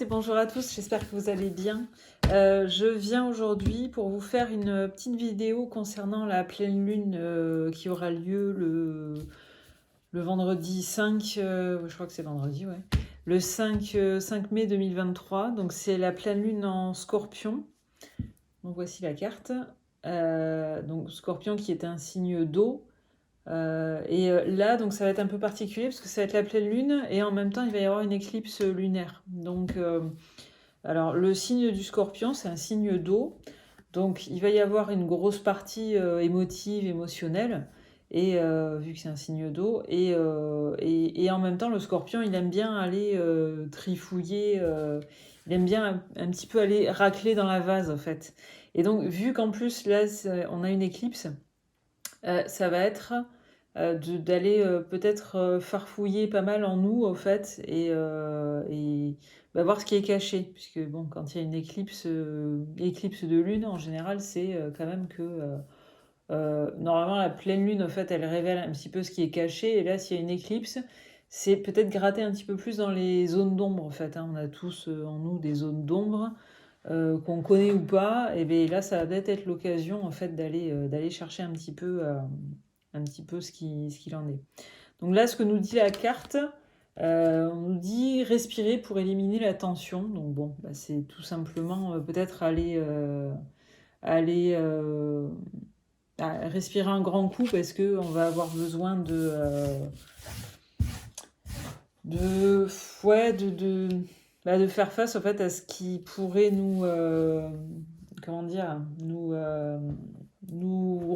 et bonjour à tous, j'espère que vous allez bien. Je viens aujourd'hui pour vous faire une petite vidéo concernant la pleine lune qui aura lieu le vendredi 5, je crois que c'est vendredi, ouais. Le 5 mai 2023, donc c'est la pleine lune en Scorpion. Donc voici la carte. Donc Scorpion qui est un signe d'eau. Là, donc ça va être un peu particulier parce que ça va être la pleine lune et en même temps il va y avoir une éclipse lunaire. Donc, alors le signe du Scorpion, c'est un signe d'eau, donc il va y avoir une grosse partie émotive, émotionnelle, et vu que c'est un signe d'eau, et en même temps le Scorpion, il aime bien aller trifouiller, il aime bien un petit peu aller racler dans la vase en fait. Et donc vu qu'en plus là on a une éclipse. Ça va être d'aller peut-être farfouiller pas mal en nous, au fait, et bah, voir ce qui est caché. Puisque, bon, quand il y a une éclipse de lune, en général, c'est quand même que. Normalement, la pleine lune, au fait, elle révèle un petit peu ce qui est caché. Et là, s'il y a une éclipse, c'est peut-être gratter un petit peu plus dans les zones d'ombre, en fait. Hein. On a tous en nous des zones d'ombre. Qu'on connaît ou pas, et bien là ça va peut-être être l'occasion en fait d'aller chercher un petit peu ce qu'il en est. Donc là, ce que nous dit la carte, on nous dit respirer pour éliminer la tension. Donc bon, bah, c'est tout simplement peut-être aller respirer un grand coup parce que on va avoir besoin de ouais de faire face en fait à ce qui pourrait comment dire nous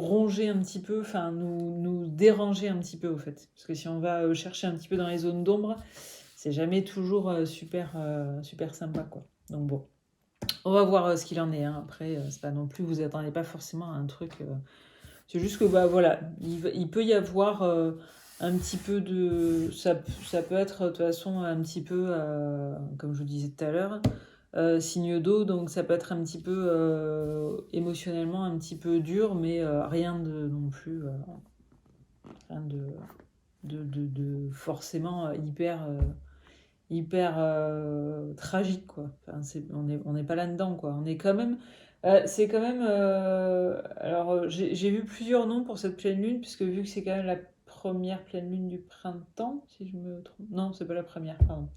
ronger un petit peu, enfin nous déranger un petit peu au fait, parce que si on va chercher un petit peu dans les zones d'ombre, c'est jamais toujours super sympa quoi. Donc bon, on va voir ce qu'il en est, hein. Après c'est pas non plus, vous attendez pas forcément à un truc, c'est juste que bah voilà, il peut y avoir un petit peu de ça peut être de toute façon un petit peu comme je vous disais tout à l'heure, signe d'eau, donc ça peut être un petit peu émotionnellement un petit peu dur, mais rien de non plus rien de forcément hyper tragique quoi. Enfin, on n'est pas là-dedans quoi. On est quand même c'est quand même alors j'ai vu plusieurs noms pour cette pleine lune puisque vu que c'est quand même la première pleine lune du printemps, si je me trompe. Non, c'est pas la première, pardon.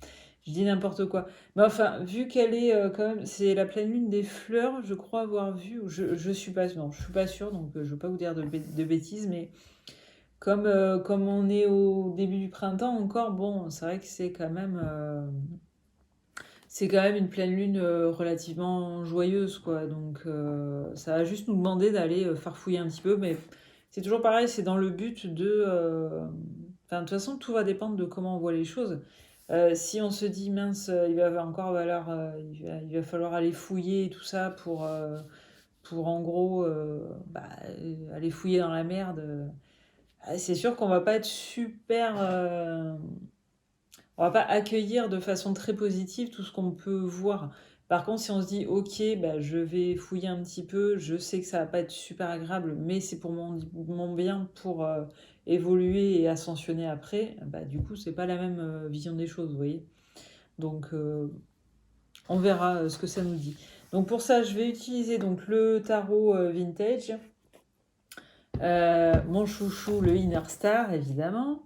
Je dis n'importe quoi. Mais enfin, vu qu'elle est quand même, c'est la pleine lune des fleurs, je crois avoir vu, ou je suis pas, non, je suis pas sûre, donc je veux pas vous dire de bêtises, mais comme on est au début du printemps encore, bon, c'est vrai que c'est quand même une pleine lune relativement joyeuse, quoi. Donc ça va juste nous demander d'aller farfouiller un petit peu, mais c'est toujours pareil, c'est dans le but de... Enfin, de toute façon, tout va dépendre de comment on voit les choses. Si on se dit, mince, il va falloir aller fouiller et tout ça pour en gros aller fouiller dans la merde, c'est sûr qu'on va pas être super... on va pas accueillir de façon très positive tout ce qu'on peut voir. Par contre, si on se dit, ok, bah, je vais fouiller un petit peu, je sais que ça va pas être super agréable, mais c'est pour mon bien, pour évoluer et ascensionner après, bah, du coup, c'est pas la même vision des choses, vous voyez. Donc, on verra ce que ça nous dit. Donc, pour ça, je vais utiliser donc, le tarot vintage. Mon chouchou, le Inner Star, évidemment,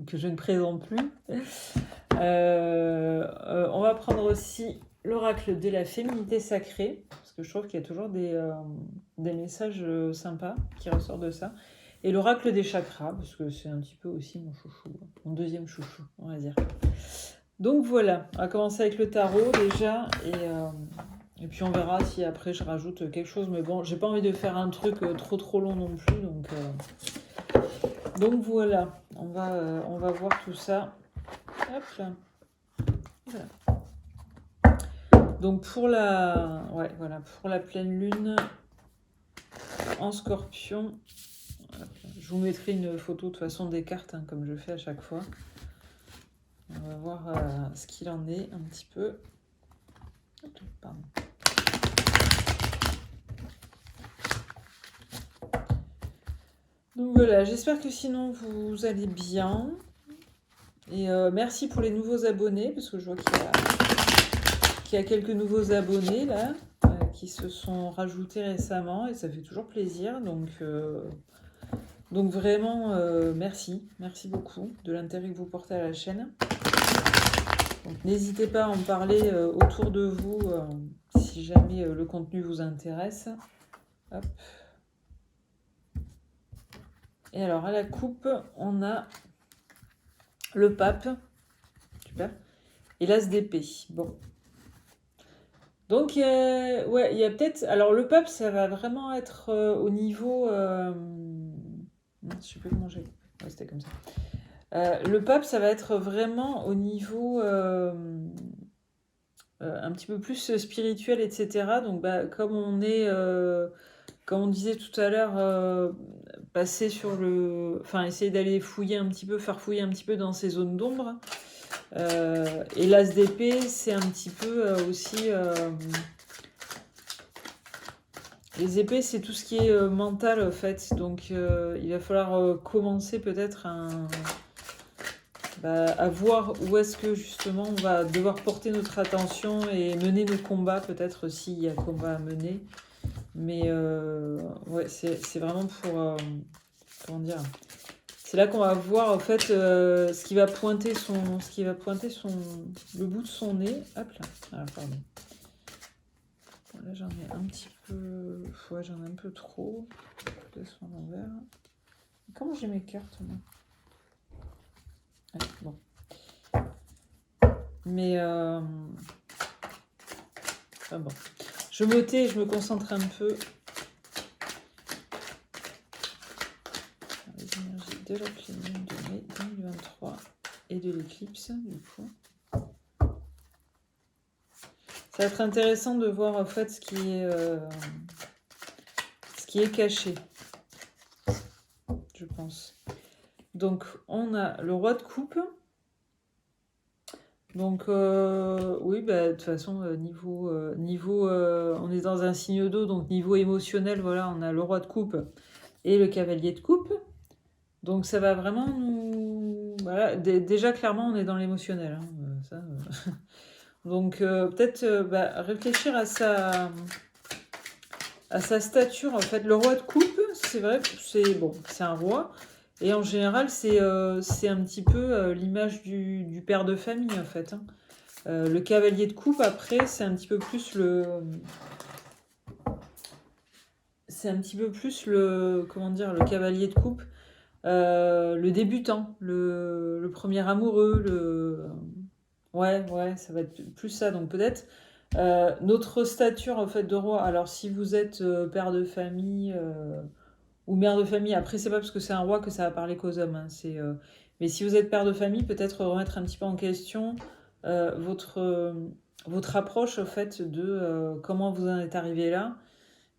que je ne présente plus. On va prendre aussi l'oracle de la féminité sacrée, parce que je trouve qu'il y a toujours des messages sympas qui ressortent de ça. Et l'oracle des chakras, parce que c'est un petit peu aussi mon chouchou, mon deuxième chouchou, on va dire. Donc voilà, on va commencer avec le tarot déjà, et puis on verra si après je rajoute quelque chose. Mais bon, j'ai pas envie de faire un truc trop long non plus, donc voilà, on va voir tout ça. Hop là. Voilà. Donc pour la pleine lune en Scorpion, je vous mettrai une photo de toute façon des cartes, hein, comme je fais à chaque fois. On va voir ce qu'il en est un petit peu. Pardon. Donc voilà, j'espère que sinon vous allez bien. Et merci pour les nouveaux abonnés, parce que je vois qu'il y a il y a quelques nouveaux abonnés là qui se sont rajoutés récemment et ça fait toujours plaisir. Donc vraiment, merci beaucoup de l'intérêt que vous portez à la chaîne. Donc n'hésitez pas à en parler autour de vous si jamais le contenu vous intéresse. Hop. Et alors à la coupe, on a le pape, super, et l'as d'épée. Bon. Donc ouais, il y a peut-être. Alors le pape, ça va vraiment être au niveau. Je sais plus comment j'ai. Ouais, c'était comme ça. Le pape, ça va être vraiment au niveau un petit peu plus spirituel, etc. Donc, comme on est, comme on disait tout à l'heure, passer sur le, enfin, essayer d'aller fouiller un petit peu, faire fouiller un petit peu dans ces zones d'ombre. Et l'as d'épée, c'est un petit peu aussi. Les épées, c'est tout ce qui est mental, en fait. Donc, il va falloir commencer peut-être à voir où est-ce que justement on va devoir porter notre attention et mener nos combats, peut-être s'il y a combat à mener. Mais ouais, c'est vraiment pour comment dire. C'est là qu'on va voir en fait ce qui va pointer le bout de son nez. Hop là. Ah, pardon. Bon, là j'en ai un petit peu. Ouais, j'en ai un peu trop. Je laisse en envers. Comment j'ai mes cartes moi? Allez, bon. Mais enfin bon. Je me tais, je me concentre un peu. Les énergies de la pleine lune de mai 2023 et de l'éclipse, du coup. Ça va être intéressant de voir en fait ce qui est caché, je pense. Donc on a le roi de coupe. Donc oui, de toute façon niveau on est dans un signe d'eau, donc niveau émotionnel, voilà, on a le roi de coupe et le cavalier de coupe. Donc ça va vraiment nous, voilà, déjà clairement on est dans l'émotionnel, hein, ça. Donc peut-être réfléchir à sa stature en fait. Le roi de coupe, c'est vrai, c'est un roi. Et en général, c'est un petit peu l'image du père de famille, en fait. Hein. Le cavalier de coupe, après, c'est un petit peu plus le... C'est un petit peu plus le... Comment dire? Le cavalier de coupe. Le débutant, le premier amoureux, le... Ouais, ça va être plus ça. Donc peut-être notre stature, en fait, de roi. Alors si vous êtes père de famille... ou mère de famille. Après, c'est pas parce que c'est un roi que ça va parler qu'aux hommes. Hein. Mais si vous êtes père de famille, peut-être remettre un petit peu en question votre approche au fait de comment vous en êtes arrivé là.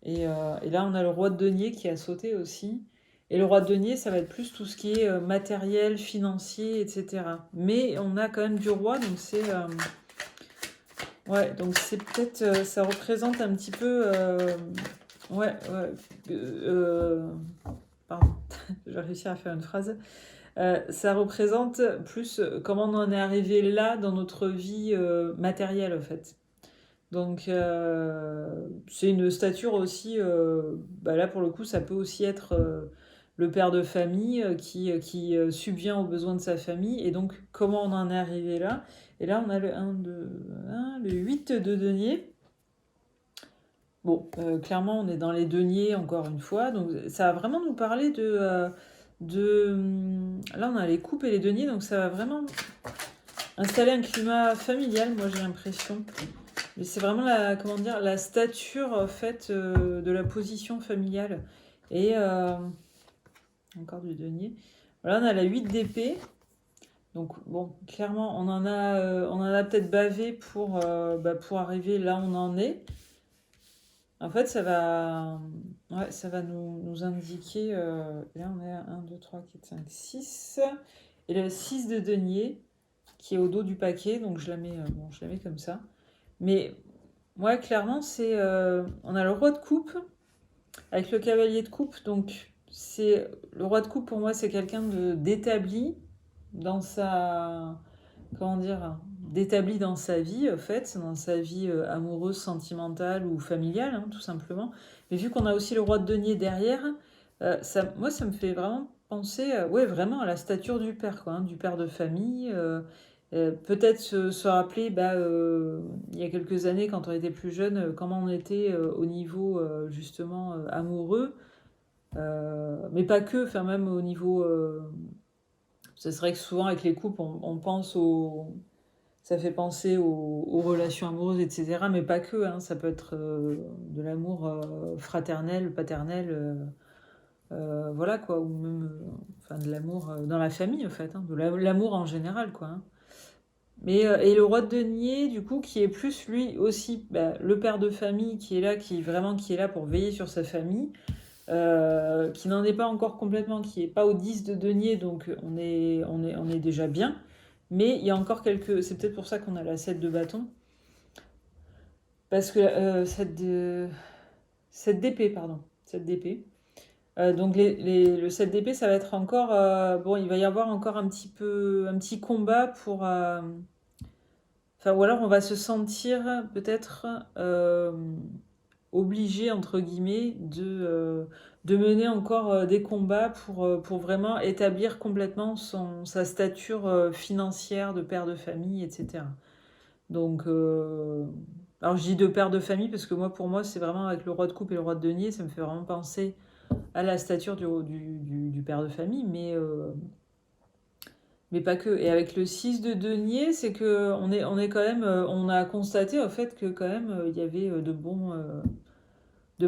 Et là, on a le roi de denier qui a sauté aussi. Et le roi de denier, ça va être plus tout ce qui est matériel, financier, etc. Mais on a quand même du roi, donc c'est... ouais, donc c'est peut-être... ça représente un petit peu... ouais. Pardon, j'ai réussi à faire une phrase. Ça représente plus comment on en est arrivé là dans notre vie matérielle, en fait. Donc, c'est une stature aussi. Là, pour le coup, ça peut aussi être le père de famille qui subvient aux besoins de sa famille. Et donc, comment on en est arrivé là? Et là, on a le 8 de denier. Bon, clairement, on est dans les deniers, encore une fois. Donc, ça va vraiment nous parler Là, on a les coupes et les deniers, donc ça va vraiment installer un climat familial, moi, j'ai l'impression. Mais c'est vraiment la stature, en fait, de la position familiale. Et encore du denier. Voilà, on a la 8 d'épée. Donc, bon, clairement, on en a peut-être bavé pour arriver là où on en est. En fait, ça va nous indiquer... là, on est à 1, 2, 3, 4, 5, 6. Et le 6 de denier, qui est au dos du paquet. Donc, je la mets comme ça. Mais, ouais, clairement, c'est... on a le roi de coupe avec le cavalier de coupe. Donc, le roi de coupe, pour moi, c'est quelqu'un d'établi dans sa... Comment dire? d'établi dans sa vie, en fait, dans sa vie amoureuse, sentimentale ou familiale, hein, tout simplement. Mais vu qu'on a aussi le roi de denier derrière, moi, ça me fait vraiment penser, ouais, vraiment à la stature du père, quoi, hein, du père de famille. Peut-être se rappeler, il y a quelques années, quand on était plus jeune, comment on était au niveau justement amoureux, mais pas que, enfin même au niveau. C'est vrai que souvent avec les couples, on pense ça fait penser aux relations amoureuses, etc. Mais pas que, hein, ça peut être de l'amour fraternel, paternel, voilà quoi, ou même enfin, de l'amour dans la famille en fait, hein, de l'amour en général quoi. Hein. Mais, et le roi de denier, du coup, qui est plus lui aussi le père de famille qui est là, qui est là pour veiller sur sa famille, qui n'en est pas encore complètement, qui n'est pas au 10 de denier, donc on est déjà bien. Mais il y a encore quelques. C'est peut-être pour ça qu'on a la 7 de bâton. Parce que 7 d'épée, pardon. 7 d'épée. Donc le 7 d'épée, ça va être encore. Bon, il va y avoir encore un petit combat pour. Enfin, ou alors on va se sentir peut-être obligé, entre guillemets, de mener encore des combats pour vraiment établir complètement sa stature financière de père de famille, etc. Donc, alors je dis de père de famille parce que moi, pour moi, c'est vraiment avec le roi de coupe et le roi de denier, ça me fait vraiment penser à la stature du père de famille, mais pas que. Et avec le 6 de denier, c'est que on est quand même, on a constaté au fait que quand même, il y avait de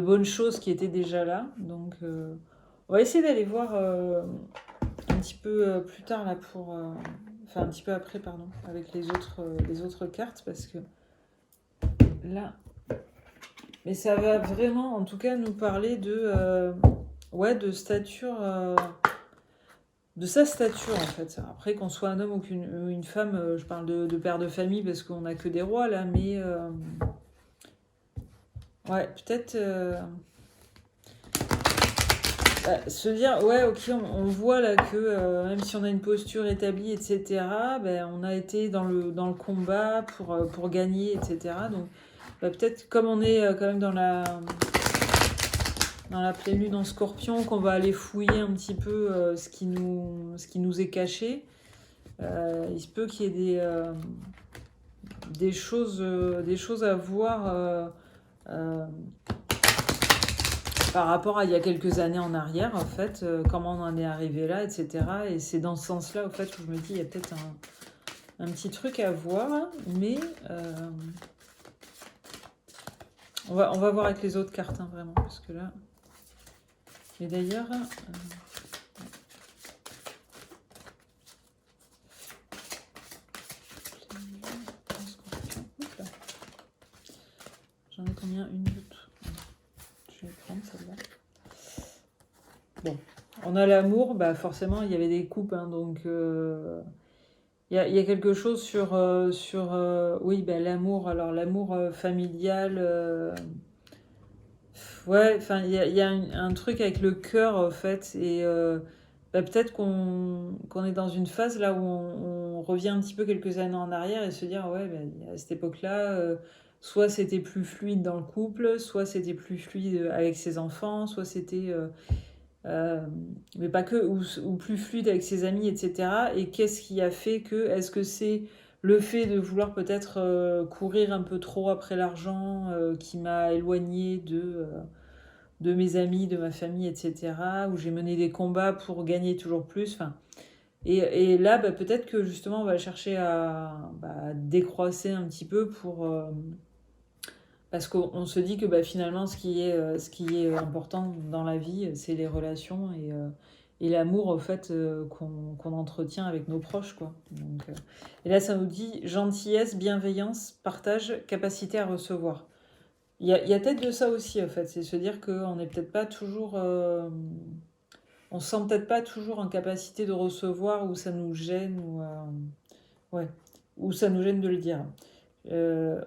bonnes choses qui étaient déjà là. Donc, on va essayer d'aller voir un petit peu plus tard là enfin un petit peu après, pardon, avec les autres cartes parce que là, mais ça va vraiment, en tout cas, nous parler ouais, de stature, de sa stature en fait. Après, qu'on soit un homme ou une femme, je parle de père de famille parce qu'on n'a que des rois là, mais ouais, peut-être se dire, ouais, ok, on voit là que même si on a une posture établie, etc., on a été dans le combat pour gagner, etc. Donc, peut-être comme on est quand même dans la pleine lune en scorpion, qu'on va aller fouiller un petit peu ce qui nous est caché. Il se peut qu'il y ait des choses à voir par rapport à il y a quelques années en arrière, en fait, comment on en est arrivé là, etc. Et c'est dans ce sens-là, au fait, où je me dis, il y a peut-être un petit truc à voir, mais on va voir avec les autres cartes, hein, vraiment, parce que là... Et d'ailleurs... J'en ai combien? Une, deux, je vais prendre celle-là. Bon, on a l'amour, forcément il y avait des coupes, hein, donc il y a quelque chose sur oui, l'amour, alors l'amour familial, ouais, enfin il y a un truc avec le cœur en fait, et peut-être qu'on est dans une phase là où on revient un petit peu quelques années en arrière et se dire, ouais, à cette époque-là, soit c'était plus fluide dans le couple, soit c'était plus fluide avec ses enfants, soit c'était... Euh, mais pas que, ou plus fluide avec ses amis, etc. Et qu'est-ce qui a fait que, est-ce que c'est le fait de vouloir peut-être courir un peu trop après l'argent qui m'a éloigné de mes amis, de ma famille, etc. Où j'ai mené des combats pour gagner toujours plus. Enfin, et là, peut-être que justement, on va chercher à décroisser un petit peu parce qu'on se dit que finalement, ce qui est important dans la vie, c'est les relations et l'amour au fait qu'on entretient avec nos proches, quoi. Donc, et là, ça nous dit gentillesse, bienveillance, partage, capacité à recevoir. Il y a peut-être de ça aussi, en fait. C'est se dire qu'on n'est peut-être pas toujours... on se sent peut-être pas toujours en capacité de recevoir ou ça nous gêne ouais, ou ça nous gêne de le dire.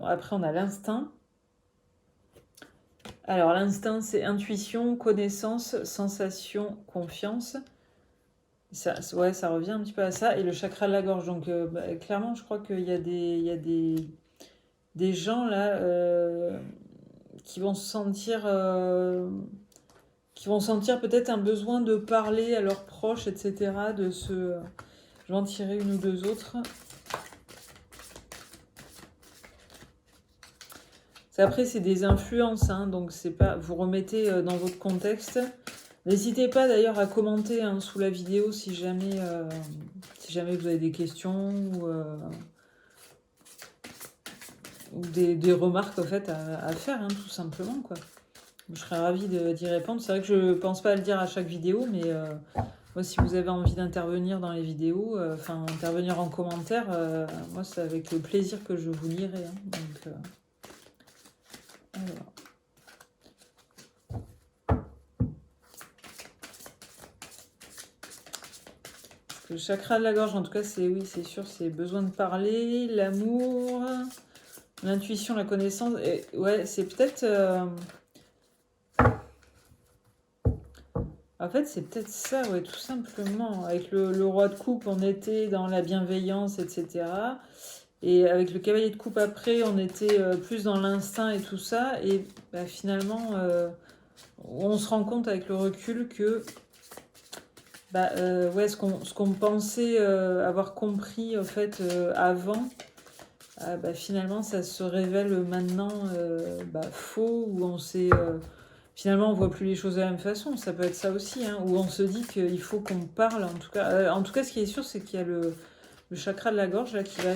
Après, on a l'instinct. Alors, l'instinct, c'est intuition, connaissance, sensation, confiance. Ouais, ça revient un petit peu à ça. Et le chakra de la gorge. Donc, clairement, je crois qu'il y a des gens là qui vont se sentir, peut-être un besoin de parler à leurs proches, etc. Je vais en tirer une ou deux autres. Après, c'est des influences, hein, donc c'est pas. Vous remettez dans votre contexte. N'hésitez pas d'ailleurs à commenter sous la vidéo si jamais vous avez des questions ou des remarques en fait, à faire, hein, tout simplement, quoi. Je serais ravie d'y répondre. C'est vrai que je pense pas à le dire à chaque vidéo, mais moi, si vous avez envie d'intervenir dans les vidéos, intervenir en commentaire, moi, c'est avec le plaisir que je vous lirai, hein. Donc, alors. Le chakra de la gorge, en tout cas, c'est sûr, c'est besoin de parler, l'amour, l'intuition, la connaissance. Et ouais, c'est peut-être. En fait, c'est peut-être ça, ouais, tout simplement. Avec le roi de coupe, on était dans la bienveillance, etc. Et avec le cavalier de coupe après, on était plus dans l'instinct et tout ça. Et finalement, on se rend compte avec le recul que ouais, ce qu'on pensait avoir compris en fait avant, finalement, ça se révèle maintenant faux, ou finalement, on voit plus les choses de la même façon. Ça peut être ça aussi, hein, où on se dit qu'il faut qu'on parle. En tout cas, ce qui est sûr, c'est qu'il y a le chakra de la gorge là qui va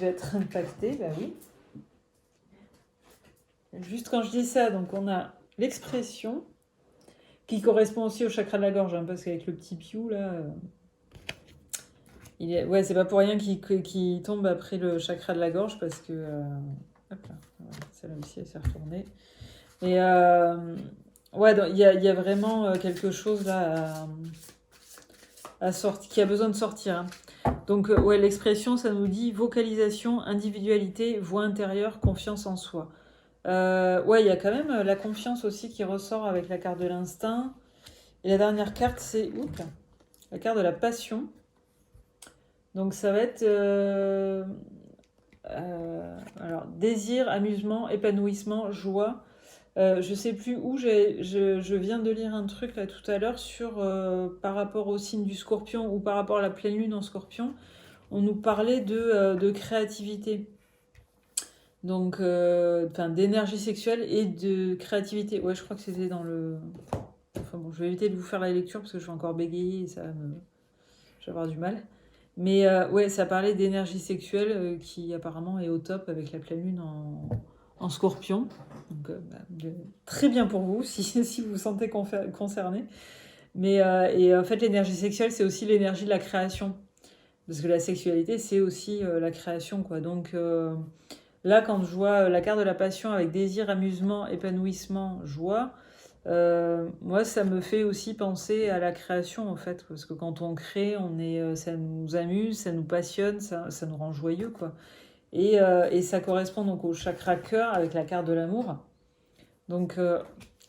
être impacté. Bah oui. Juste quand je dis ça, donc on a l'expression qui correspond aussi au chakra de la gorge, hein, parce qu'avec le petit piou là, ouais, c'est pas pour rien qu'il tombe après le chakra de la gorge, parce que hop là, voilà, celle-là aussi elle s'est retournée. Et ouais, il y a vraiment quelque chose là à sortir, qui a besoin de sortir, hein. Donc ouais, l'expression, ça nous dit vocalisation, individualité, voix intérieure, confiance en soi. Ouais, il y a quand même la confiance aussi qui ressort avec la carte de l'instinct. Et la dernière carte, c'est la carte de la passion. Donc ça va être alors désir, amusement, épanouissement, joie. Je sais plus où, je viens de lire un truc là tout à l'heure sur par rapport au signe du Scorpion, ou par rapport à la pleine lune en Scorpion, on nous parlait de créativité. Donc, d'énergie sexuelle et de créativité. Ouais, je crois que c'était dans le... Enfin bon, je vais éviter de vous faire la lecture parce que je vais encore bégayer et je vais avoir du mal. Mais ouais, ça parlait d'énergie sexuelle qui apparemment est au top avec la pleine lune en Scorpion. Donc, très bien pour vous si vous vous sentez concerné. Mais et en fait, l'énergie sexuelle, c'est aussi l'énergie de la création. Parce que la sexualité, c'est aussi la création, quoi. Donc là, quand je vois la carte de la passion avec désir, amusement, épanouissement, joie, moi, ça me fait aussi penser à la création, en fait. Parce que quand on crée, ça nous amuse, ça nous passionne, ça nous rend joyeux, quoi. Et ça correspond donc au chakra cœur avec la carte de l'amour. Donc,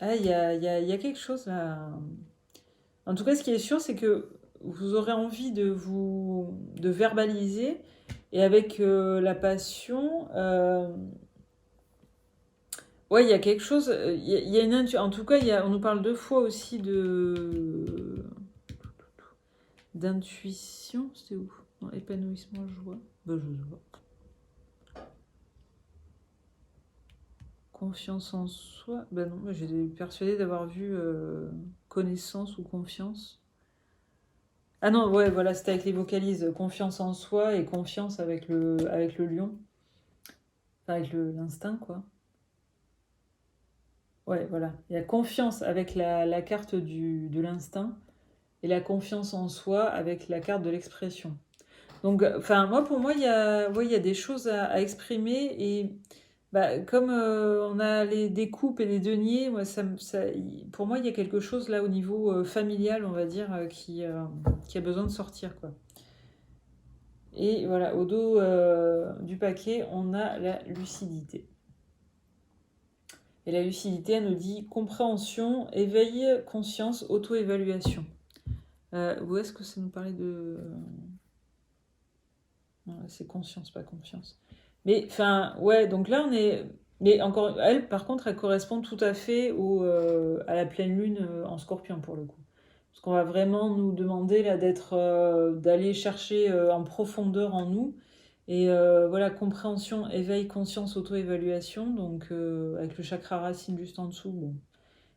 il y a quelque chose là. En tout cas, ce qui est sûr, c'est que vous aurez envie de verbaliser, et avec la passion, ouais, il y a quelque chose, il y a une intuition. En tout cas, on nous parle 2 fois aussi d'intuition. C'était où? Non, épanouissement, joie. Je vois. Confiance en soi. Non, j'ai persuadée d'avoir vu connaissance ou confiance. Ah non, ouais, voilà, c'était avec les vocalises. Confiance en soi et confiance avec le lion. Enfin, avec l'instinct, quoi. Ouais, voilà. Il y a confiance avec la carte de l'instinct, et la confiance en soi avec la carte de l'expression. Donc, pour moi, il y a des choses à exprimer. Et comme on a des coupes et des deniers, moi, pour moi, il y a quelque chose là au niveau familial, on va dire, qui a besoin de sortir, quoi. Et voilà, au dos du paquet, on a la lucidité. Et la lucidité, elle nous dit compréhension, éveil, conscience, auto-évaluation. Où est-ce que ça nous parlait de... Non, c'est conscience, pas confiance. Mais, enfin, ouais, donc là, on est... Mais encore, elle, par contre, elle correspond tout à fait à la pleine lune en Scorpion, pour le coup. Parce qu'on va vraiment nous demander, là, d'aller chercher en profondeur en nous. Et voilà, compréhension, éveil, conscience, auto-évaluation. Donc, avec le chakra racine juste en dessous, bon,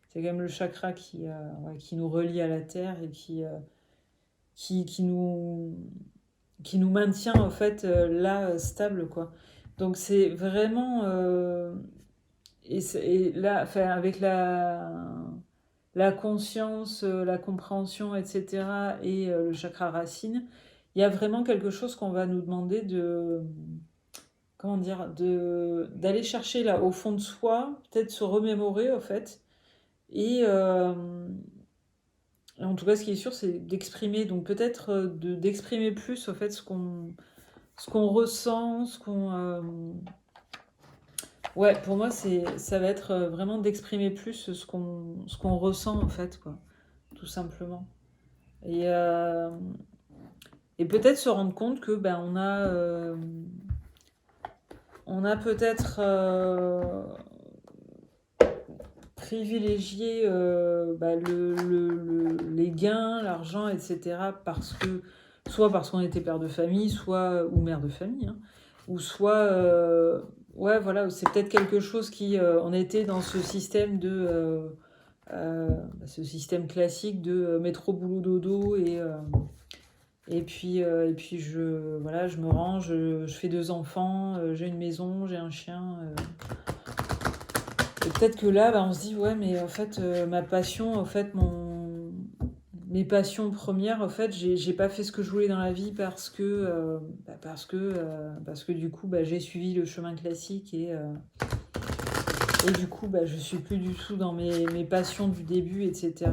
c'est quand même le chakra ouais, qui nous relie à la Terre et qui, qui nous, qui nous maintient en fait là stable quoi. Donc c'est vraiment et là enfin, avec la conscience, la compréhension, etc. et le chakra racine, il y a vraiment quelque chose qu'on va nous demander de comment dire d'aller chercher là au fond de soi, peut-être se remémorer en fait et en tout cas, ce qui est sûr, c'est d'exprimer, donc peut-être d'exprimer plus au fait ce qu'on ressent, ouais, pour moi, ça va être vraiment d'exprimer plus ce qu'on ressent, en fait, quoi, tout simplement. Et, euh, et peut-être se rendre compte que ben, on a peut-être privilégié bah, les gains, l'argent, etc. Soit parce qu'on était père de famille, soit ou mère de famille, hein, ou soit ouais voilà, c'est peut-être quelque chose on était dans ce système ce système classique de métro boulot dodo et puis voilà, je me range, je fais 2 enfants, j'ai une maison, j'ai un chien. Et peut-être que là, bah, on se dit, ouais, mais en fait, ma passion, en fait, mes passions premières, en fait, j'ai pas fait ce que je voulais dans la vie parce que du coup, bah, j'ai suivi le chemin classique et du coup, bah, je suis plus du tout dans mes passions du début, etc.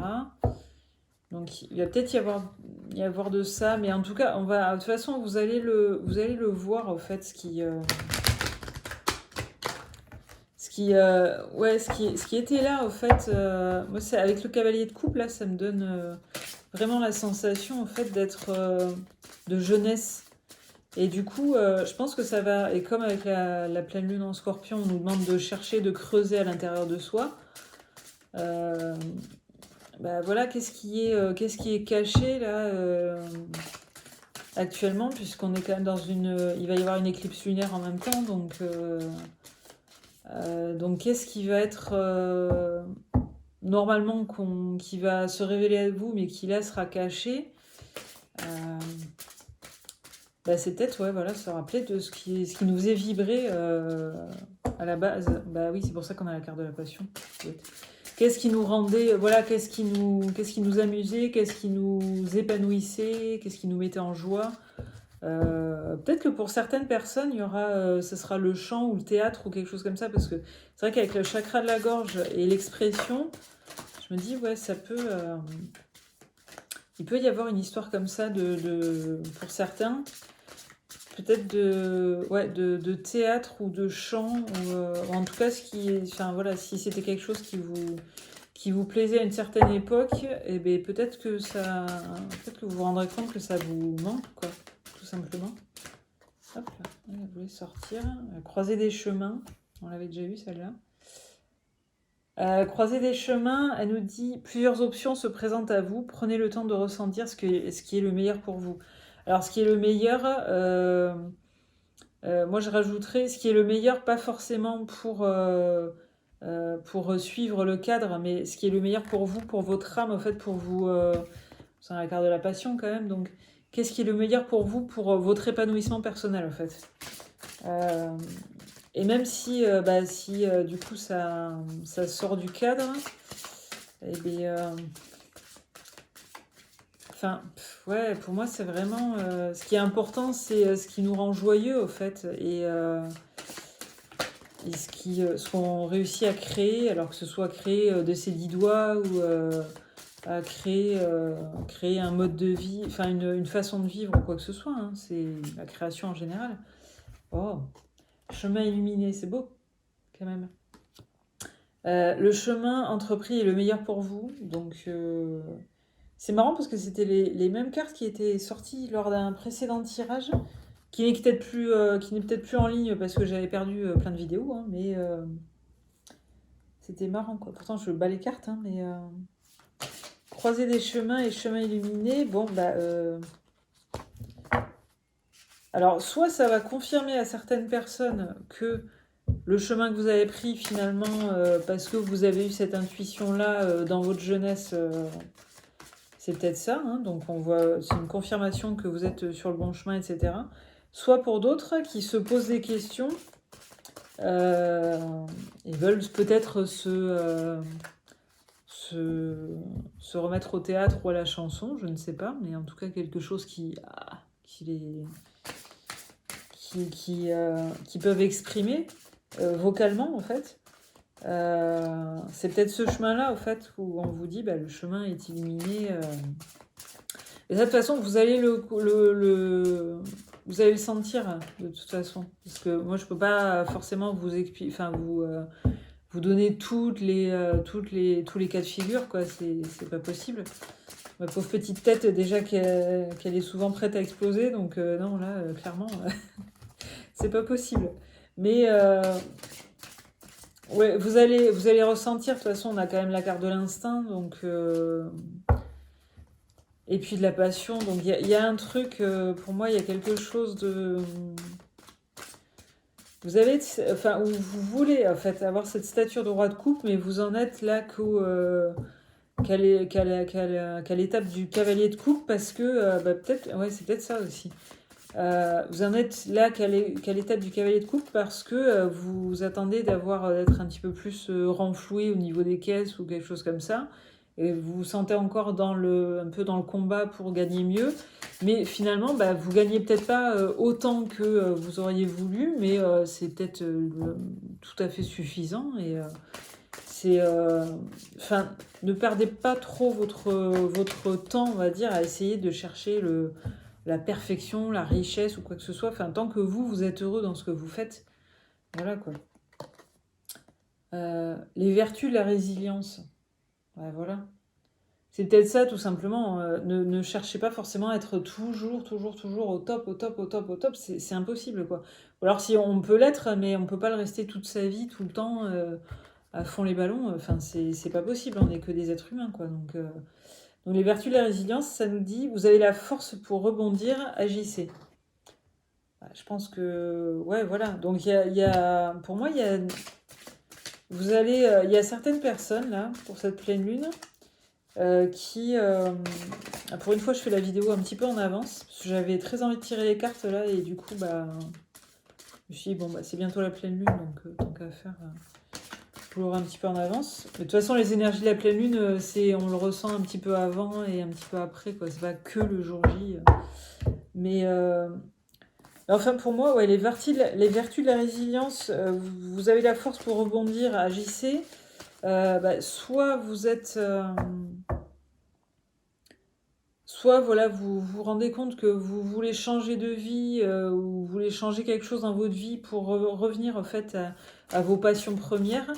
Donc, il va peut-être y avoir de ça, mais en tout cas, de toute façon, vous allez le voir, en fait, ouais, ce qui était là, au fait, moi, c'est avec le cavalier de coupe, là, ça me donne vraiment la sensation, en fait, d'être de jeunesse. Et du coup, je pense que ça va, et comme avec la pleine lune en scorpion, on nous demande de chercher, de creuser à l'intérieur de soi, euh, bah voilà, qu'est-ce qui est caché, là, actuellement, puisqu'on est quand même il va y avoir une éclipse lunaire en même temps, donc qu'est-ce qui va être normalement qui va se révéler à vous, mais qui là sera caché, euh, bah, c'est peut-être ouais, voilà, se rappeler de ce qui nous est vibré à la base. Bah oui, c'est pour ça qu'on a la carte de la passion. Qu'est-ce qui nous rendait, voilà, qu'est-ce qui nous amusait, qu'est-ce qui nous épanouissait, qu'est-ce qui nous mettait en joie. Peut-être que pour certaines personnes, ce sera le chant ou le théâtre ou quelque chose comme ça, parce que c'est vrai qu'avec le chakra de la gorge et l'expression, je me dis, ouais, il peut y avoir une histoire comme ça pour certains, peut-être ouais, de théâtre ou de chant, ou en tout cas, enfin, voilà, si c'était quelque chose qui vous plaisait à une certaine époque, et ben, peut-être que vous vous rendrez compte que ça vous manque, quoi, tout simplement. Hop là, elle voulait sortir. Croiser des chemins, on l'avait déjà vu celle-là. Croiser des chemins, elle nous dit plusieurs options se présentent à vous. Prenez le temps de ressentir ce qui est le meilleur pour vous. Alors, ce qui est le meilleur, moi je rajouterais ce qui est le meilleur, pas forcément pour suivre le cadre, mais ce qui est le meilleur pour vous, pour votre âme, en fait, pour vous. C'est la carte de la passion quand même, donc qu'est-ce qui est le meilleur pour vous, pour votre épanouissement personnel, en fait. Et même si, du coup ça sort du cadre, eh bien, enfin, ouais, pour moi c'est vraiment ce qui est important, c'est ce qui nous rend joyeux au fait, et ce qu'on réussit à créer, alors que ce soit créer de ses 10 doigts ou à créer un mode de vie, enfin une façon de vivre ou quoi que ce soit, hein, c'est la création en général. Oh, chemin illuminé, c'est beau quand même. Le chemin entrepris est le meilleur pour vous, donc C'est marrant parce que c'était les mêmes cartes qui étaient sorties lors d'un précédent tirage, qui n'est peut-être plus en ligne parce que j'avais perdu plein de vidéos, hein, mais c'était marrant, quoi. Pourtant, je bats les cartes, hein, mais croiser des chemins et chemins illuminés, bon, bah... Alors, soit ça va confirmer à certaines personnes que le chemin que vous avez pris, finalement, parce que vous avez eu cette intuition-là dans votre jeunesse, c'est peut-être ça, hein, donc on voit, c'est une confirmation que vous êtes sur le bon chemin, etc. Soit pour d'autres qui se posent des questions et veulent peut-être se remettre au théâtre ou à la chanson, je ne sais pas, mais en tout cas quelque chose qui peuvent exprimer vocalement, en fait. C'est peut-être ce chemin-là, en fait, où on vous dit bah, le chemin est illuminé. Et ça, de toute façon, vous allez vous allez le sentir, de toute façon. Parce que moi, je peux pas forcément vous expliquer, enfin, vous donner tous les cas de figure, quoi. C'est pas possible. Ma pauvre petite tête, déjà qu'elle est souvent prête à exploser, donc non, là, clairement, c'est pas possible. Mais ouais, vous allez ressentir, de toute façon, on a quand même la carte de l'instinct, donc et puis de la passion. Donc il y a un truc, pour moi, il y a quelque chose de... Vous avez, enfin, où vous voulez en fait avoir cette stature de roi de coupe, mais vous en êtes là qu'à l'étape du cavalier de coupe, parce que bah, peut-être, ouais, c'est peut-être ça aussi. Vous en êtes là qu'à l'étape du cavalier de coupe parce que vous attendez d'être un petit peu plus renfloué au niveau des caisses ou quelque chose comme ça. Et vous vous sentez encore un peu dans le combat pour gagner mieux. Mais finalement, bah, vous gagnez peut-être pas autant que vous auriez voulu, mais c'est peut-être tout à fait suffisant. Et enfin, ne perdez pas trop votre temps, on va dire, à essayer de chercher la perfection, la richesse ou quoi que ce soit. Enfin, tant que vous êtes heureux dans ce que vous faites, voilà quoi. Les vertus de la résilience. Ouais, voilà. C'est peut-être ça, tout simplement. Ne cherchez pas forcément à être toujours au top, au top, au top, au top. C'est impossible, quoi. Ou alors, si on peut l'être, mais on peut pas le rester toute sa vie, tout le temps, à fond les ballons. Enfin, c'est pas possible. On n'est que des êtres humains, quoi. Donc, les vertus de la résilience, ça nous dit, vous avez la force pour rebondir, agissez. Je pense que... Ouais, voilà. Donc, pour moi, il y a certaines personnes, là, pour cette pleine lune, qui... pour une fois, je fais la vidéo un petit peu en avance, parce que j'avais très envie de tirer les cartes, là, et du coup, bah... Je me suis dit, bon, bah, c'est bientôt la pleine lune, donc tant qu'à faire... je l'aurai un petit peu en avance. Mais de toute façon, les énergies de la pleine lune, on le ressent un petit peu avant et un petit peu après, quoi. C'est pas que le jour J. Mais... Enfin, pour moi, ouais, les vertus de la résilience, vous avez la force pour rebondir, agissez. Bah, soit vous êtes... soit voilà, vous vous rendez compte que vous voulez changer de vie ou vous voulez changer quelque chose dans votre vie pour revenir en fait à vos passions premières.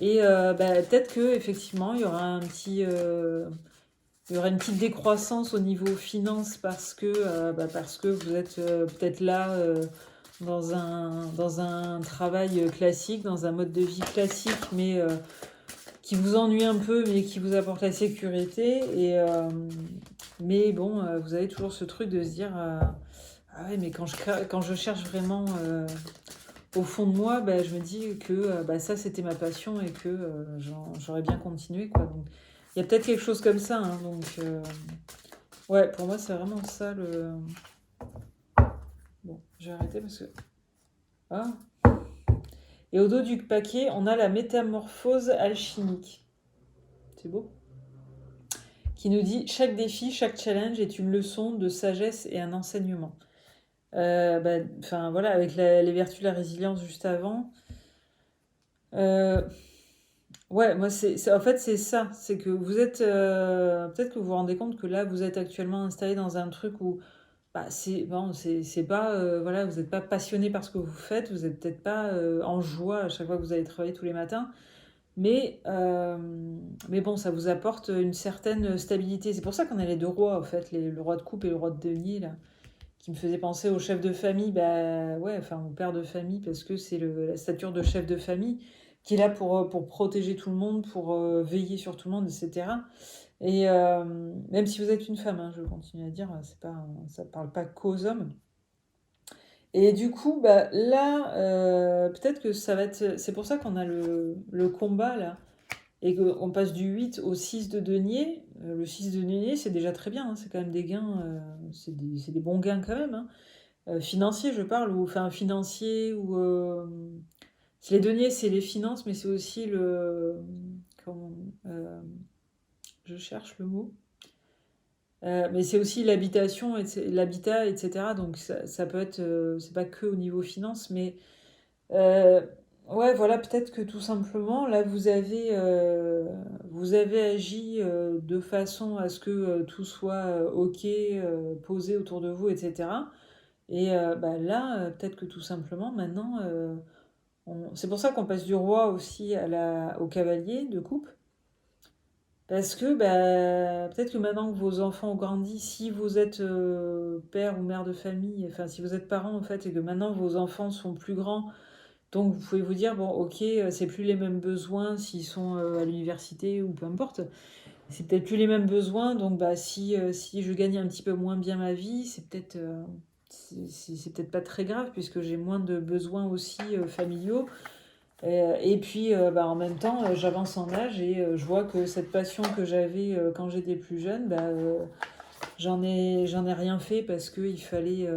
Et bah, peut-être que effectivement il y aura il y aura une petite décroissance au niveau finance parce que vous êtes peut-être là dans un travail classique, dans un mode de vie classique, mais qui vous ennuie un peu, mais qui vous apporte la sécurité. Mais bon, vous avez toujours ce truc de se dire ah ouais, mais quand je cherche vraiment au fond de moi, bah, je me dis que bah, ça c'était ma passion et que j'aurais bien continué, quoi. Donc il y a peut-être quelque chose comme ça, hein, donc ouais, pour moi c'est vraiment ça le... Bon, je vais arrêter parce que... Ah. Et au dos du paquet, on a la métamorphose alchimique. C'est beau. Qui nous dit « Chaque défi, chaque challenge est une leçon de sagesse et un enseignement. » Enfin, voilà, avec les vertus de la résilience juste avant. Ouais, moi, en fait, c'est ça. C'est que vous êtes... peut-être que vous vous rendez compte que là, vous êtes actuellement installé dans un truc où... Bah, c'est pas... voilà, vous n'êtes pas passionné par ce que vous faites. Vous n'êtes peut-être pas en joie à chaque fois que vous allez travailler tous les matins. Mais bon, ça vous apporte une certaine stabilité. C'est pour ça qu'on a les deux rois, en fait, le roi de coupe et le roi de denier, là, qui me faisait penser au chef de famille, bah ouais, enfin au père de famille, parce que c'est la stature de chef de famille qui est là pour protéger tout le monde, pour veiller sur tout le monde, etc. Et même si vous êtes une femme, hein, je continue à dire, c'est pas, ça parle pas qu'aux hommes. Et du coup, bah, là, peut-être que ça va être. C'est pour ça qu'on a le combat là, et qu'on passe du 8 au 6 de denier. Le 6 de denier, c'est déjà très bien, hein, c'est quand même des gains, c'est des bons gains quand même, hein. Financiers, je parle, ou enfin financiers, ou. Les deniers, c'est les finances, mais c'est aussi le. Comment, euh, je cherche le mot. Mais c'est aussi l'habitation, l'habitat, etc. Donc ça peut être, c'est pas que au niveau finance, mais euh, ouais, voilà, peut-être que tout simplement, là, vous avez agi de façon à ce que tout soit OK, posé autour de vous, etc. Et bah, là, peut-être que tout simplement, maintenant, c'est pour ça qu'on passe du roi aussi au cavalier de coupe. Parce que bah, peut-être que maintenant que vos enfants ont grandi, si vous êtes père ou mère de famille, enfin si vous êtes parent en fait, et que maintenant vos enfants sont plus grands, donc vous pouvez vous dire, bon ok, c'est plus les mêmes besoins s'ils sont à l'université ou peu importe, c'est peut-être plus les mêmes besoins, donc bah, si je gagne un petit peu moins bien ma vie, c'est peut-être pas très grave puisque j'ai moins de besoins aussi familiaux. Et puis, bah, en même temps, j'avance en âge et je vois que cette passion que j'avais quand j'étais plus jeune, bah, j'en ai rien fait parce il fallait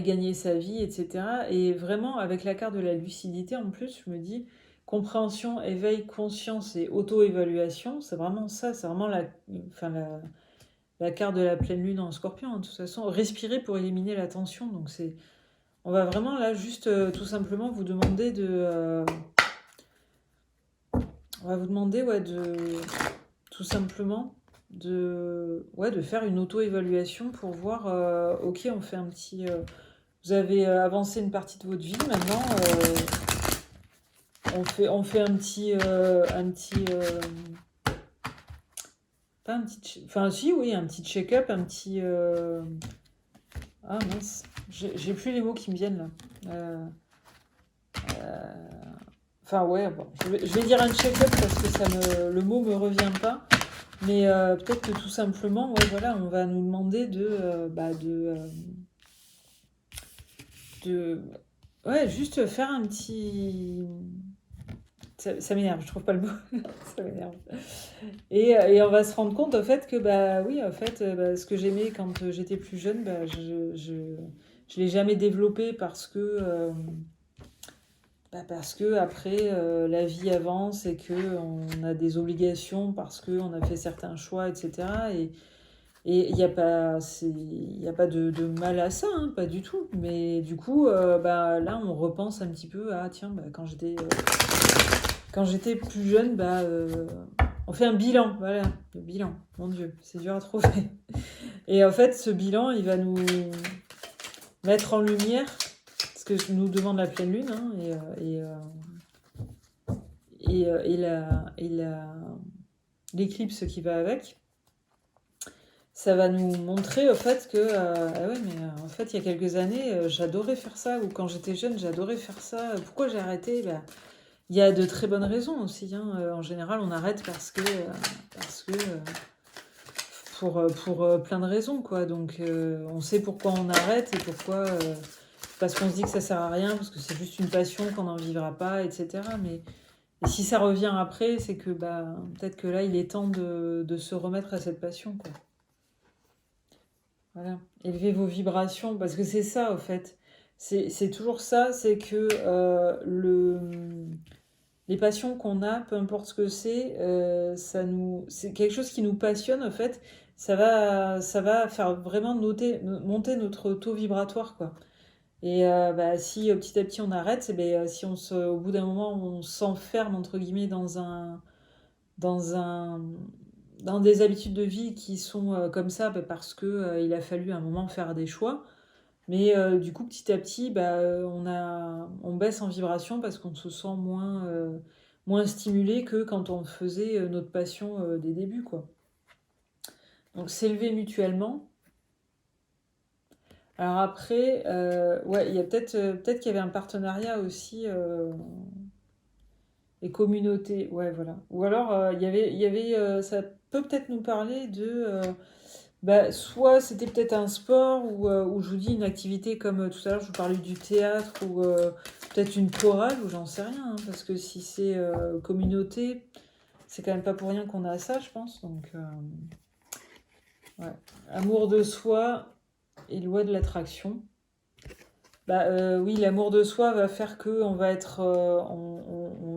gagner sa vie, etc. Et vraiment, avec la carte de la lucidité, en plus, je me dis, compréhension, éveil, conscience et auto-évaluation, c'est vraiment ça, c'est vraiment enfin, la carte de la pleine lune en scorpion, hein, de toute façon. Respirer pour éliminer la tension, donc on va vraiment là juste tout simplement vous demander on va vous demander ouais, tout simplement de faire une auto-évaluation pour voir, ok, on fait un petit. Vous avez avancé une partie de votre vie, maintenant on fait pas un petit, enfin si, oui, un petit check-up, un petit. Ah mince, j'ai plus les mots qui me viennent là. Euh, Enfin ouais, bon, je vais dire un check-up parce que le mot me revient pas. Mais peut-être que tout simplement, ouais, voilà, on va nous demander de, ouais, juste faire un petit. Ça m'énerve, je trouve pas le mot. Ça m'énerve. Et on va se rendre compte, au fait, que, bah oui, en fait, bah, ce que j'aimais quand j'étais plus jeune, bah, je l'ai jamais développé parce que après, la vie avance et que on a des obligations parce qu'on a fait certains choix, etc. Et il n'y a pas, y a pas de mal à ça, hein, pas du tout. Mais du coup, bah, là, on repense un petit peu à, tiens, bah, quand j'étais plus jeune, bah, on fait un bilan, voilà, le bilan. Mon Dieu, c'est dur à trouver. Et en fait, ce bilan, il va nous mettre en lumière ce que nous demande la pleine lune, hein, et l'éclipse qui va avec. Ça va nous montrer au fait que, ah ouais, mais en fait, il y a quelques années, j'adorais faire ça, ou quand j'étais jeune, j'adorais faire ça. Pourquoi j'ai arrêté? Bah, il y a de très bonnes raisons aussi, hein. En général, on arrête pour plein de raisons, quoi. Donc, on sait pourquoi on arrête et pourquoi. Parce qu'on se dit que ça sert à rien, parce que c'est juste une passion, qu'on n'en vivra pas, etc. Mais et si ça revient après, c'est que bah, peut-être que là, il est temps de se remettre à cette passion, quoi. Voilà. Élevez vos vibrations, parce que c'est ça, au fait. C'est toujours ça, c'est que les passions qu'on a, peu importe ce que c'est quelque chose qui nous passionne, en fait. Ça va faire vraiment monter notre taux vibratoire, quoi. Et bah, si petit à petit on arrête, ben, si au bout d'un moment on s'enferme entre guillemets dans un, dans des habitudes de vie qui sont comme ça, bah, parce que il a fallu à un moment faire des choix. Mais du coup, petit à petit, bah, on baisse en vibration parce qu'on se sent moins. moins stimulé que quand on faisait notre passion des débuts, quoi. Donc s'élever mutuellement. Alors après, ouais, il y a peut-être qu'il y avait un partenariat aussi et communauté, ouais, voilà. Ou alors ça peut peut-être nous parler bah, soit c'était peut-être un sport ou je vous dis une activité comme tout à l'heure je vous parlais du théâtre ou peut-être une chorale ou j'en sais rien, hein, parce que si c'est communauté, c'est quand même pas pour rien qu'on a ça, je pense. Donc, ouais. Amour de soi et loi de l'attraction. Bah, oui, l'amour de soi va faire que on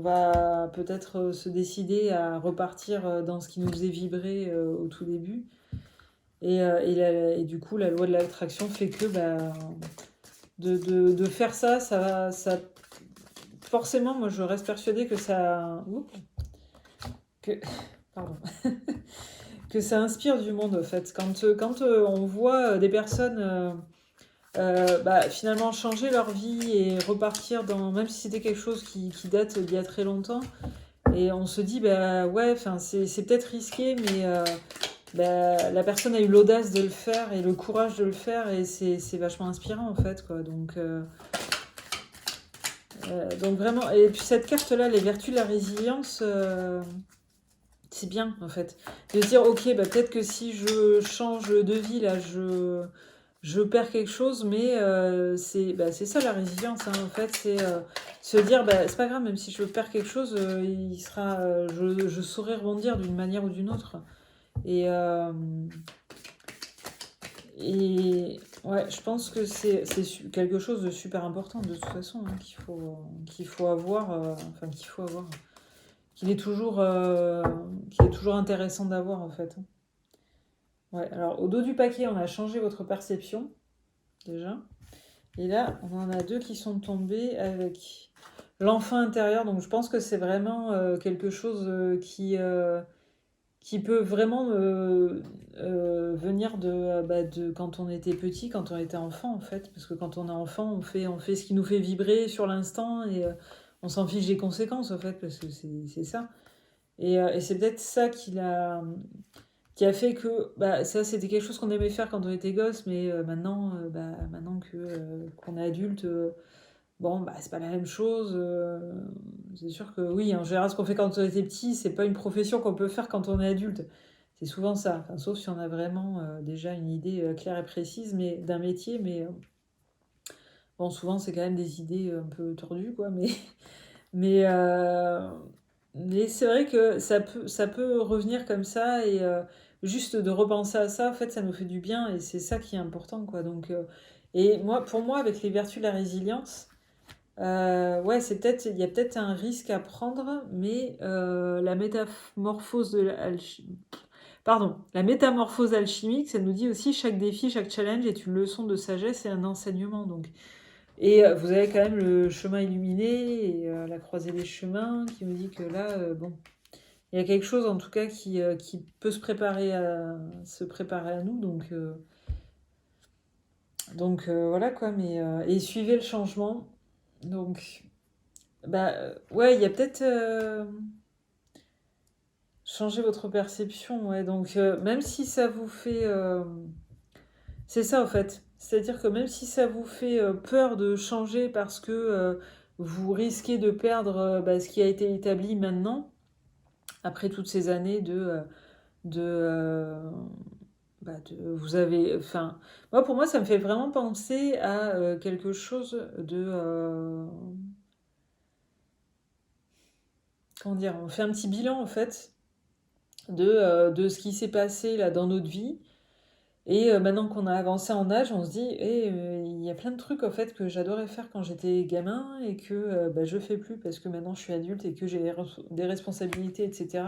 va peut-être se décider à repartir dans ce qui nous faisait vibrer au tout début. Et du coup, la loi de l'attraction fait que bah, de faire ça, forcément, moi je reste persuadée que que, pardon, que ça inspire du monde en fait. Quand on voit des personnes bah, finalement changer leur vie et repartir même si c'était quelque chose qui date d'il y a très longtemps, et on se dit, bah ouais, c'est peut-être risqué, mais bah, la personne a eu l'audace de le faire et le courage de le faire, et c'est vachement inspirant en fait, quoi. Donc vraiment, et puis cette carte-là, les vertus de la résilience, c'est bien en fait. De se dire, ok, bah, peut-être que si je change de vie, là, je perds quelque chose, mais c'est ça la résilience, hein, en fait, c'est se dire, bah, c'est pas grave, même si je perds quelque chose, je saurai rebondir d'une manière ou d'une autre. Et, euh, et ouais, je pense que c'est quelque chose de super important de toute façon, hein, qu'il faut avoir, qu'il est toujours intéressant d'avoir en fait, hein. Ouais, alors au dos du paquet, on a changé votre perception déjà. Et là, on en a deux qui sont tombés avec l'enfant intérieur. Donc je pense que c'est vraiment quelque chose qui peut vraiment venir de quand on était petit, quand on était enfant en fait. Parce que quand on est enfant, on fait ce qui nous fait vibrer sur l'instant et on s'en fiche des conséquences en fait, parce que c'est ça. Et c'est peut-être ça qui a fait que bah, ça c'était quelque chose qu'on aimait faire quand on était gosse, mais maintenant qu'on est adulte, bon bah c'est pas la même chose. C'est sûr que oui, en général ce qu'on fait quand on était petit, c'est pas une profession qu'on peut faire quand on est adulte. C'est souvent ça, enfin, sauf si on a vraiment déjà une idée claire et précise mais d'un métier, mais bon souvent c'est quand même des idées un peu tordues quoi, mais, euh, mais c'est vrai que ça peut revenir comme ça et juste de repenser à ça, en fait, ça nous fait du bien et c'est ça qui est important, quoi. Et moi, pour moi, avec les vertus de la résilience, ouais, il y a peut-être un risque à prendre, mais la métamorphose alchimique, ça nous dit aussi chaque défi, chaque challenge est une leçon de sagesse et un enseignement. Et vous avez quand même le chemin illuminé et la croisée des chemins qui nous dit que là, bon, il y a quelque chose en tout cas qui peut se préparer à nous. Voilà quoi, et suivez le changement. Donc, bah ouais, il y a peut-être changer votre perception, ouais. Donc, même si ça vous fait. C'est ça, en fait. C'est-à-dire que même si ça vous fait peur de changer parce que vous risquez de perdre bah, ce qui a été établi maintenant, après toutes ces années de, euh, vous avez, enfin, moi pour moi ça me fait vraiment penser à quelque chose comment dire, on fait un petit bilan en fait de ce qui s'est passé là dans notre vie. Et maintenant qu'on a avancé en âge, on se dit, il y a plein de trucs en fait que j'adorais faire quand j'étais gamin et que bah, je fais plus parce que maintenant je suis adulte et que j'ai des responsabilités, etc.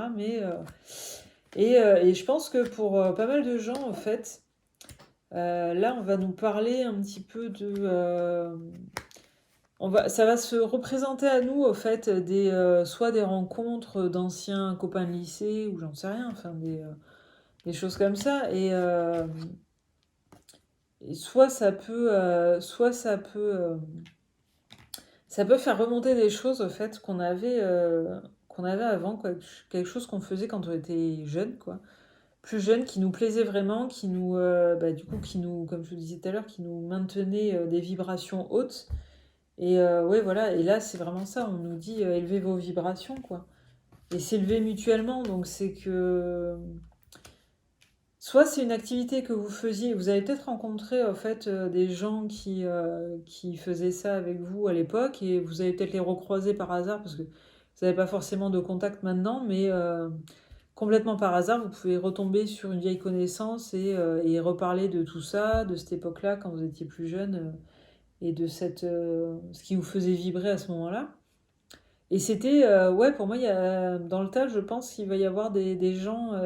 Et je pense que pour pas mal de gens, en fait, là, on va nous parler un petit peu ça va se représenter à nous, au fait, soit des rencontres d'anciens copains de lycée ou j'en sais rien, enfin des choses comme ça. Et soit ça peut faire remonter des choses, au fait, qu'on avait avant, quoi. Quelque chose qu'on faisait quand on était jeune, quoi. Plus jeune, qui nous plaisait vraiment, qui nous, du coup, qui nous, comme je vous disais tout à l'heure, qui nous maintenait des vibrations hautes. Et ouais, voilà. Et là, c'est vraiment ça. On nous dit élevez vos vibrations, quoi. Et s'élever mutuellement. Donc, c'est que soit c'est une activité que vous faisiez, vous avez peut-être rencontré en fait des gens qui faisaient ça avec vous à l'époque et vous avez peut-être les recroisés par hasard parce que vous n'avez pas forcément de contact maintenant, mais complètement par hasard, vous pouvez retomber sur une vieille connaissance et reparler de tout ça, de cette époque-là quand vous étiez plus jeune et de ce qui vous faisait vibrer à ce moment-là. Et c'était, ouais, pour moi, dans le tas, je pense qu'il va y avoir des gens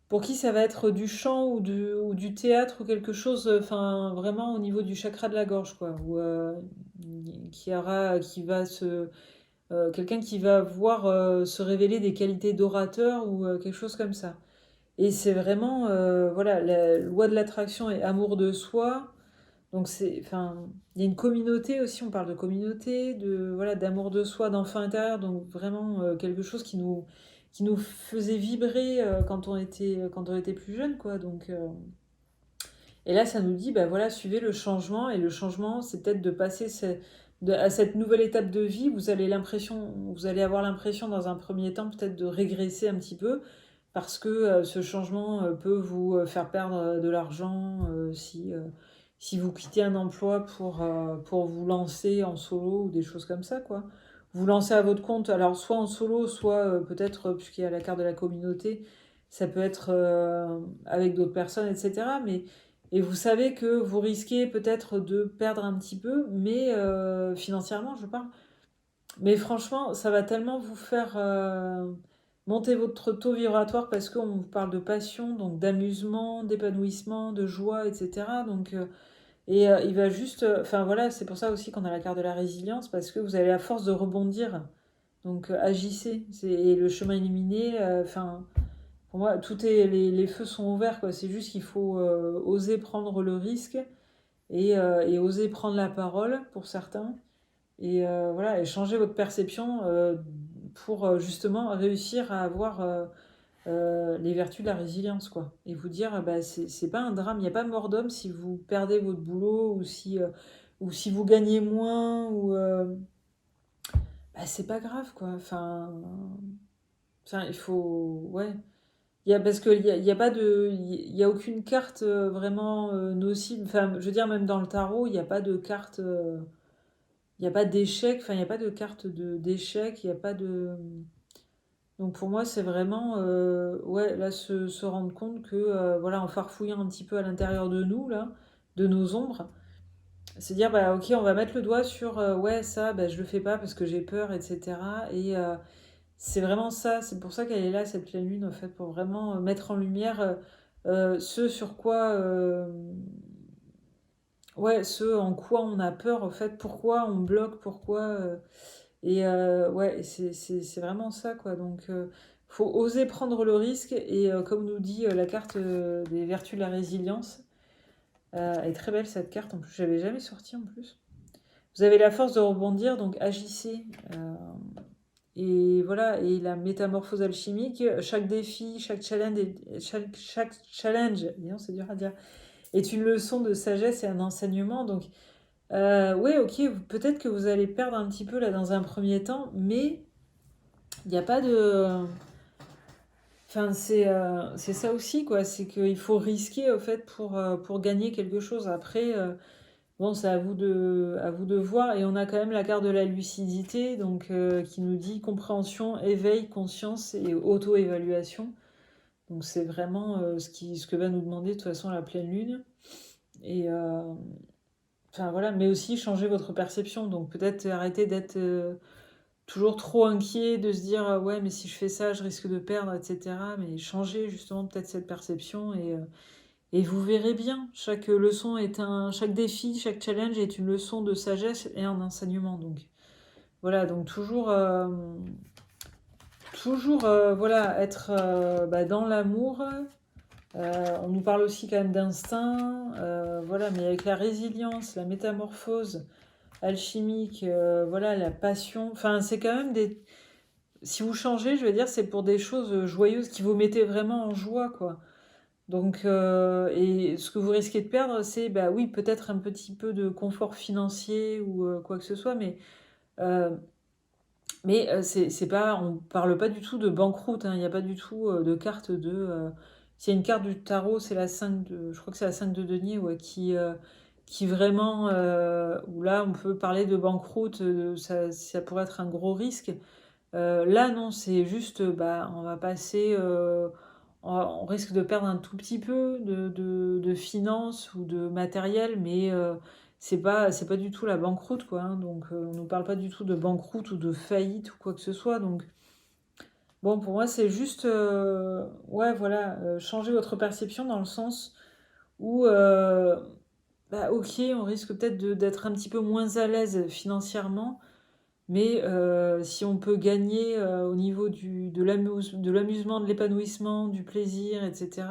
pour qui ça va être du chant ou du théâtre ou quelque chose, enfin vraiment au niveau du chakra de la gorge, quoi, ou qui va quelqu'un qui va voir se révéler des qualités d'orateur ou quelque chose comme ça. Et c'est vraiment, voilà, la loi de l'attraction et amour de soi. Donc enfin, il y a une communauté aussi, on parle de communauté, voilà, d'amour de soi, d'enfant intérieur, donc vraiment quelque chose qui nous faisait vibrer quand on était plus jeune, quoi. Donc, et là, ça nous dit, bah voilà, suivez le changement, et le changement, c'est peut-être de passer à cette nouvelle étape de vie. Vous allez avoir l'impression, dans un premier temps, peut-être de régresser un petit peu, parce que ce changement peut vous faire perdre de l'argent si vous quittez un emploi pour vous lancer en solo ou des choses comme ça, quoi. Vous lancez à votre compte, alors soit en solo, soit peut-être, puisqu'il y a la carte de la communauté, ça peut être avec d'autres personnes, etc. Et vous savez que vous risquez peut-être de perdre un petit peu, mais financièrement, je parle. Mais franchement, ça va tellement vous faire monter votre taux vibratoire parce qu'on vous parle de passion, donc d'amusement, d'épanouissement, de joie, etc. Donc, il va juste. Enfin voilà, c'est pour ça aussi qu'on a la carte de la résilience, parce que vous avez la force de rebondir. Donc agissez. Et le chemin illuminé, enfin, pour moi, les feux sont ouverts, quoi. C'est juste qu'il faut oser prendre le risque et oser prendre la parole pour certains. Et voilà, et changer votre perception pour justement réussir à avoir les vertus de la résilience, quoi. Et vous dire, bah, c'est pas un drame, il n'y a pas mort d'homme si vous perdez votre boulot ou si vous gagnez moins, bah, c'est pas grave, quoi. Enfin, il faut. Ouais. Parce qu'il y a pas il y a aucune carte vraiment nocive. Enfin, je veux dire, même dans le tarot, il n'y a pas de carte. Il n'y a pas d'échec, enfin, il n'y a pas de carte d'échec, il n'y a pas de. Donc pour moi, c'est vraiment, ouais, là, se rendre compte que, voilà, en farfouillant un petit peu à l'intérieur de nous, là, de nos ombres, c'est dire, bah, ok, on va mettre le doigt sur, ouais, ça, bah, je le fais pas parce que j'ai peur, etc. Et c'est vraiment ça, c'est pour ça qu'elle est là, cette pleine lune, en fait, pour vraiment mettre en lumière ce sur quoi, ouais, ce en quoi on a peur, en fait, pourquoi on bloque, pourquoi. Ouais, c'est vraiment ça, quoi. Donc, faut oser prendre le risque. Et comme nous dit la carte des vertus de la résilience, elle est très belle cette carte. En plus, je l'avais jamais sortie en plus. Vous avez la force de rebondir, donc agissez. Et voilà, et la métamorphose alchimique, chaque défi, chaque challenge, disons, c'est dur à dire, est une leçon de sagesse et un enseignement. Donc, ouais, ok, peut-être que vous allez perdre un petit peu là dans un premier temps, mais il n'y a pas de. Enfin, c'est ça aussi, quoi. C'est qu'il faut risquer, au fait, pour gagner quelque chose. Après, bon, c'est à vous de voir. Et on a quand même la carte de la lucidité, donc, qui nous dit compréhension, éveil, conscience et auto-évaluation. Donc, c'est vraiment ce que va nous demander, de toute façon, la pleine lune. Et. Enfin, voilà, mais aussi changer votre perception. Donc, peut-être arrêter d'être toujours trop inquiet, de se dire ouais, mais si je fais ça, je risque de perdre, etc. Mais changer justement peut-être cette perception et vous verrez bien. Chaque défi, chaque challenge est une leçon de sagesse et un enseignement. Donc voilà, donc toujours voilà, être dans l'amour. On nous parle aussi quand même d'instinct, voilà, mais avec la résilience, la métamorphose. alchimique, voilà, la passion. Enfin, c'est quand même des... Si vous changez, je veux dire, c'est pour des choses joyeuses qui vous mettez vraiment en joie, quoi. Donc, et ce que vous risquez de perdre, c'est, bah oui, peut-être un petit peu de confort financier ou quoi que ce soit, euh, c'est pas, on parle pas du tout de banqueroute, hein. Il n'y a pas du tout de carte de. S'il y a une carte du tarot, c'est la 5 de. Je crois que c'est la 5 de denier, ouais, qui vraiment. Où là, on peut parler de banqueroute, ça pourrait être un gros risque. Là, non, c'est juste, bah, on va passer. On risque de perdre un tout petit peu de finances ou de matériel, mais c'est pas du tout la banqueroute, quoi, hein. Donc, on ne nous parle pas du tout de banqueroute ou de faillite ou quoi que ce soit. Donc, bon, pour moi, c'est juste, ouais, voilà, changer votre perception dans le sens où, bah, ok, on risque peut-être d'être un petit peu moins à l'aise financièrement, mais si on peut gagner au niveau de l'amusement, de l'épanouissement, du plaisir, etc.,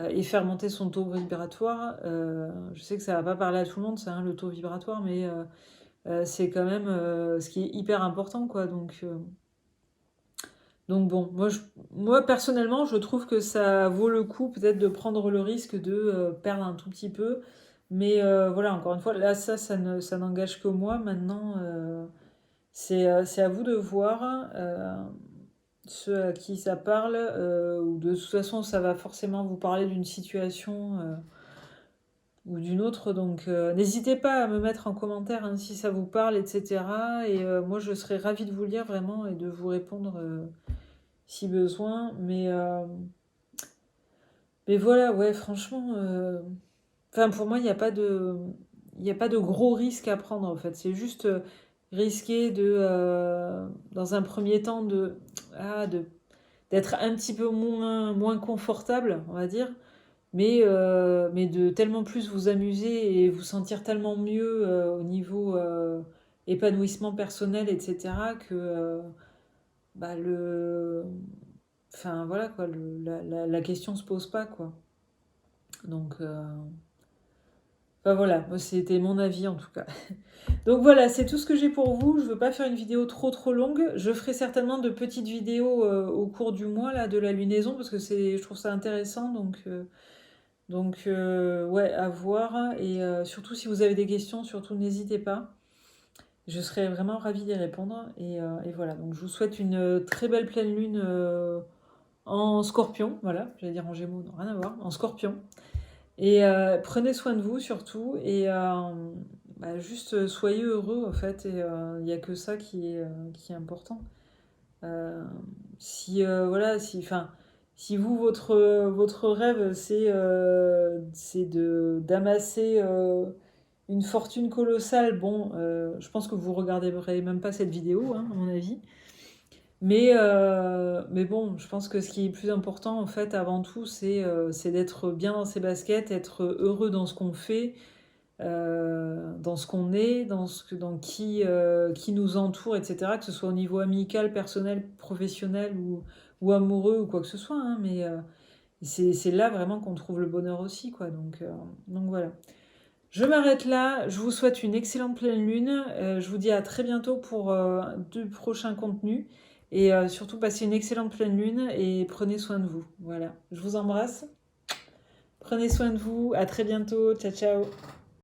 et faire monter son taux vibratoire, je sais que ça va pas parler à tout le monde, ça, hein, le taux vibratoire, mais c'est quand même ce qui est hyper important, quoi. Donc bon, moi personnellement, je trouve que ça vaut le coup peut-être de prendre le risque de perdre un tout petit peu. Mais voilà, encore une fois, là, ça n'engage que moi. Maintenant, c'est à vous de voir ceux à qui ça parle, ou de toute façon, ça va forcément vous parler d'une situation ou d'une autre. Donc, n'hésitez pas à me mettre en commentaire, hein, si ça vous parle, etc. Et moi, je serais ravie de vous lire vraiment et de vous répondre si besoin. Mais voilà, ouais, franchement, enfin, pour moi, il y a pas de gros risques à prendre, en fait. C'est juste risquer dans un premier temps, d'être un petit peu moins confortable, on va dire, mais de tellement plus vous amuser et vous sentir tellement mieux au niveau épanouissement personnel, etc., que bah, enfin, voilà, quoi, la question se pose pas, quoi. Donc, enfin, voilà, moi, c'était mon avis en tout cas. Donc voilà, c'est tout ce que j'ai pour vous. Je veux pas faire une vidéo trop longue. Je ferai certainement de petites vidéos au cours du mois là de la lunaison parce que je trouve ça intéressant. Ouais, à voir. Et surtout si vous avez des questions, surtout n'hésitez pas. Je serais vraiment ravie d'y répondre. Et voilà, donc je vous souhaite une très belle pleine lune en Scorpion. Voilà, j'allais dire en Gémeaux, non, rien à voir, en Scorpion. Et prenez soin de vous surtout. Et bah, juste soyez heureux en fait. Et il n'y a que ça qui est important. Euh, si voilà, si vous votre rêve c'est de d'amasser une fortune colossale, bon, je pense que vous regarderez même pas cette vidéo, hein, à mon avis. Mais bon, je pense que ce qui est plus important, en fait, avant tout, c'est d'être bien dans ses baskets, être heureux dans ce qu'on fait, dans ce qu'on est, dans qui nous entoure, etc. Que ce soit au niveau amical, personnel, professionnel ou amoureux ou quoi que ce soit, hein, mais c'est là vraiment qu'on trouve le bonheur aussi, quoi. Donc voilà. Je m'arrête là. Je vous souhaite une excellente pleine lune. Je vous dis à très bientôt pour de prochains contenus. Et surtout, passez une excellente pleine lune et prenez soin de vous. Voilà. Je vous embrasse. Prenez soin de vous. À très bientôt. Ciao, ciao.